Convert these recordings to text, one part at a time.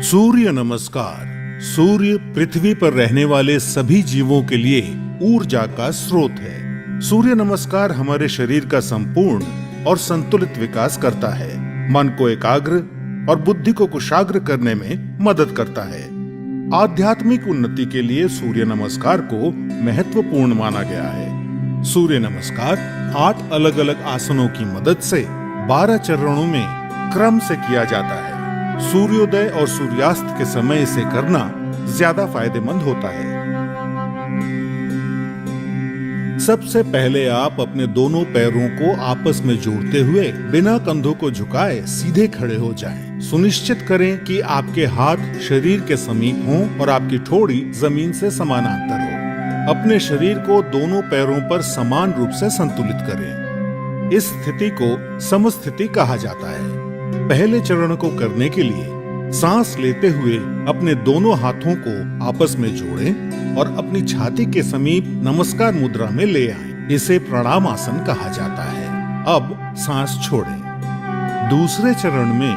सूर्य नमस्कार। सूर्य पृथ्वी पर रहने वाले सभी जीवों के लिए ऊर्जा का स्रोत है। सूर्य नमस्कार हमारे शरीर का संपूर्ण और संतुलित विकास करता है, मन को एकाग्र और बुद्धि को कुशाग्र करने में मदद करता है। आध्यात्मिक उन्नति के लिए सूर्य नमस्कार को महत्वपूर्ण माना गया है। सूर्य नमस्कार 8 अलग अलग आसनों की मदद से 12 चरणों में क्रम से किया जाता है। सूर्योदय और सूर्यास्त के समय इसे करना ज्यादा फायदेमंद होता है। सबसे पहले आप अपने दोनों पैरों को आपस में जोड़ते हुए बिना कंधों को झुकाए सीधे खड़े हो जाएं। सुनिश्चित करें कि आपके हाथ शरीर के समीप हों और आपकी ठोड़ी जमीन से समानांतर हो। अपने शरीर को दोनों पैरों पर समान रूप से संतुलित करें। इस स्थिति को समस्थिति कहा जाता है। पहले चरण को करने के लिए सांस लेते हुए अपने दोनों हाथों को आपस में जोड़ें और अपनी छाती के समीप नमस्कार मुद्रा में ले आएं। इसे प्रणाम आसन कहा जाता है। अब सांस छोड़ें। दूसरे चरण में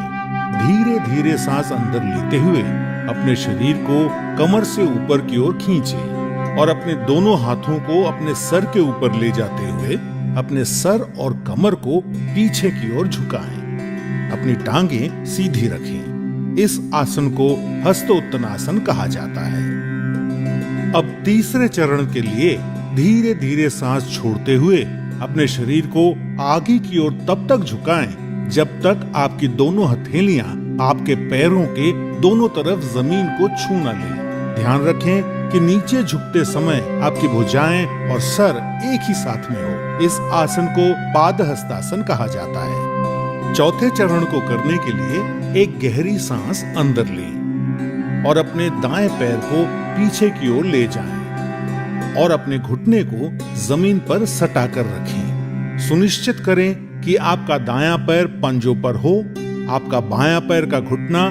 धीरे धीरे सांस अंदर लेते हुए अपने शरीर को कमर से ऊपर की ओर खींचें और अपने दोनों हाथों को अपने सर के ऊपर ले जाते हुए अपने सर और कमर को पीछे की ओर झुकाएं। अपनी टांगें सीधी रखें। इस आसन को हस्तोत्तनासन कहा जाता है। अब तीसरे चरण के लिए धीरे धीरे सांस छोड़ते हुए अपने शरीर को आगे की ओर तब तक झुकाएं जब तक आपकी दोनों हथेलियां आपके पैरों के दोनों तरफ जमीन को छू न लें। ध्यान रखें कि नीचे झुकते समय आपकी भुजाएं और सर एक ही साथ में हो। इस आसन को पादहस्तासन कहा जाता है। चौथे चरण को करने के लिए एक गहरी सांस अंदर लें और अपने दाएं पैर को पीछे की ओर ले जाएं और अपने घुटने को जमीन पर सटा कर रखें। सुनिश्चित करें कि आपका दायां पैर पंजों पर हो, आपका बायां पैर का घुटना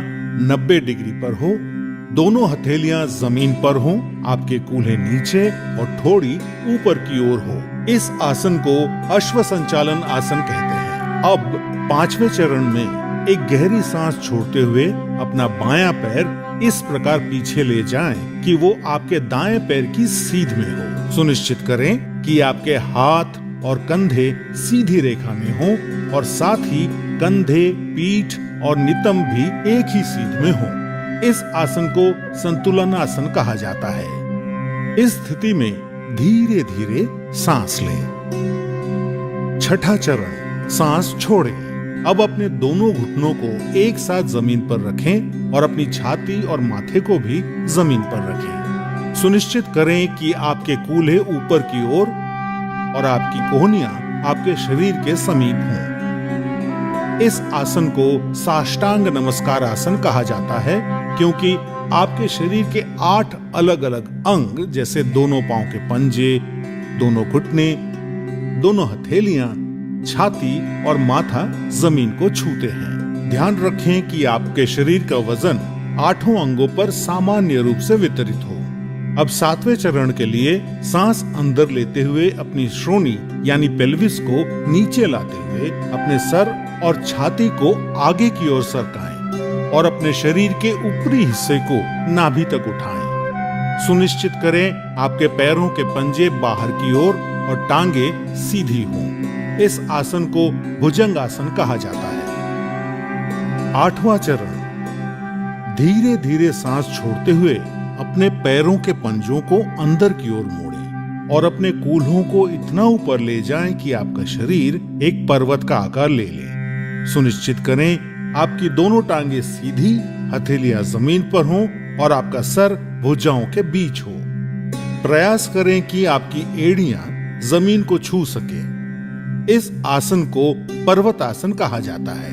90 डिग्री पर हो, दोनों हथेलियां जमीन पर हों, आपके कूल्हे नीचे और ठोड़ी ऊपर की ओर हो। इस आसन को अश्व संचालन आसन कहते हैं। अब पांचवें चरण में एक गहरी सांस छोड़ते हुए अपना बायां पैर इस प्रकार पीछे ले जाएं कि वो आपके दाएं पैर की सीध में हो। सुनिश्चित करें कि आपके हाथ और कंधे सीधी रेखा में हों और साथ ही कंधे, पीठ और नितंब भी एक ही सीध में हों। इस आसन को संतुलन आसन कहा जाता है। इस स्थिति में धीरे धीरे सांस लें। छठा चरण, सांस छोड़ें। अब अपने दोनों घुटनों को एक साथ जमीन पर रखें और अपनी छाती और माथे को भी जमीन पर रखें। सुनिश्चित करें कि आपके कूल्हे ऊपर की ओर और आपकी कोहनियां आपके शरीर के समीप हों। इस आसन को साष्टांग नमस्कार आसन कहा जाता है क्योंकि आपके शरीर के 8 अलग अलग अंग जैसे दोनों पांव के पंजे, दोनों घुटने, दोनों हथेलियां, छाती और माथा जमीन को छूते हैं। ध्यान रखें कि आपके शरीर का वजन 8 अंगों पर सामान्य रूप से वितरित हो। अब 7वें चरण के लिए सांस अंदर लेते हुए अपनी श्रोणी यानी पेल्विस को नीचे लाते हुए अपने सर और छाती को आगे की ओर सरकाएं और अपने शरीर के ऊपरी हिस्से को नाभि तक उठाएं। सुनिश्चित करें आपके पैरों के पंजे बाहर की ओर और टांगे सीधी हों। इस आसन को भुजंग आसन कहा जाता है। 8वां चरण, धीरे धीरे सांस छोड़ते हुए अपने पैरों के पंजों को अंदर की ओर मोड़ें और अपने कूल्हों को इतना ऊपर ले जाएं कि आपका शरीर एक पर्वत का आकार ले ले। सुनिश्चित करें आपकी दोनों टांगे सीधी, हथेलियां जमीन पर हों और आपका सर भुजाओं के बीच हो। प्रयास करें कि आपकी एड़ियां जमीन को छू सके। इस आसन को पर्वत आसन कहा जाता है।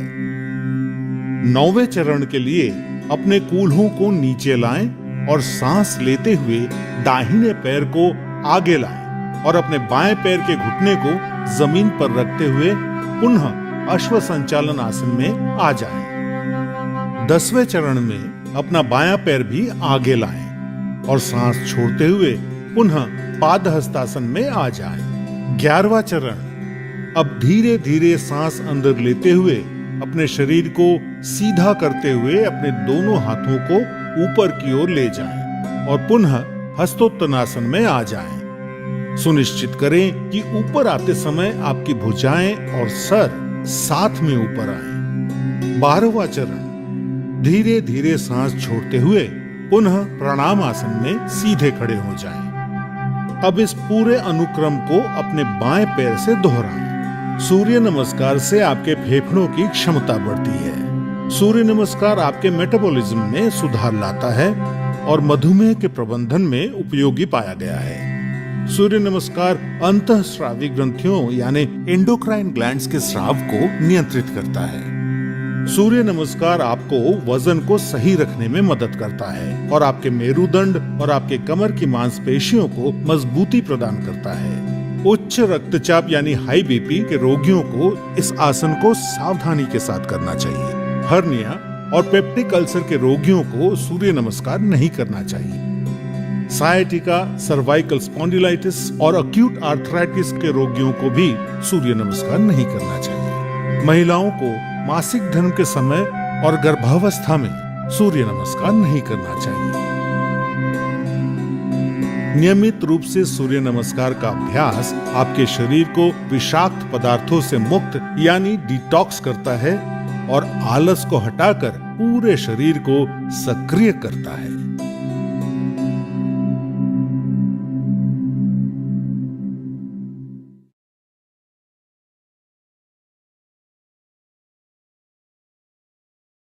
9वें चरण के लिए अपने कूल्हों को नीचे लाएं और सांस लेते हुए दाहिने पैर को आगे लाएं और अपने बाएं पैर के घुटने को जमीन पर रखते हुए पुनः अश्व संचालन आसन में आ जाएं। 10वें चरण में अपना बायां पैर भी आगे लाएं और सांस छोड़ते हुए पुनः पादहस्तासन में आ जाएं। 11वां चरण, अब धीरे धीरे सांस अंदर लेते हुए अपने शरीर को सीधा करते हुए अपने दोनों हाथों को ऊपर की ओर ले जाएं और पुनः हस्तोत्तनासन में आ जाएं। सुनिश्चित करें कि ऊपर आते समय आपकी भुजाएं और सर साथ में ऊपर आए। 12वां चरण, धीरे धीरे सांस छोड़ते हुए पुनः प्रणाम आसन में सीधे खड़े हो जाएं। अब इस पूरे अनुक्रम को अपने बाएं पैर से दोहराएं। सूर्य नमस्कार से आपके फेफड़ों की क्षमता बढ़ती है। सूर्य नमस्कार आपके मेटाबॉलिज्म में सुधार लाता है और मधुमेह के प्रबंधन में उपयोगी पाया गया है। सूर्य नमस्कार अंतःस्रावी ग्रंथियों यानी एंडोक्राइन ग्लैंड्स के स्राव को नियंत्रित करता है। सूर्य नमस्कार आपको वजन को सही रखने में मदद करता है और आपके मेरुदंड और आपके कमर की मांसपेशियों को मजबूती प्रदान करता है। उच्च रक्तचाप यानी हाई बीपी के रोगियों को इस आसन को सावधानी के साथ करना चाहिए। हर्निया और पेप्टिक अल्सर के रोगियों को सूर्य नमस्कार नहीं करना चाहिए। सायटिका, सर्वाइकल स्पॉन्डिलाइटिस और अक्यूट आर्थराइटिस के रोगियों को भी सूर्य नमस्कार नहीं करना चाहिए। महिलाओं को मासिक धर्म के समय और गर्भावस्था में सूर्य नमस्कार नहीं करना चाहिए। नियमित रूप से सूर्य नमस्कार का अभ्यास आपके शरीर को विषाक्त पदार्थों से मुक्त यानी डिटॉक्स करता है और आलस को हटाकर पूरे शरीर को सक्रिय करता है।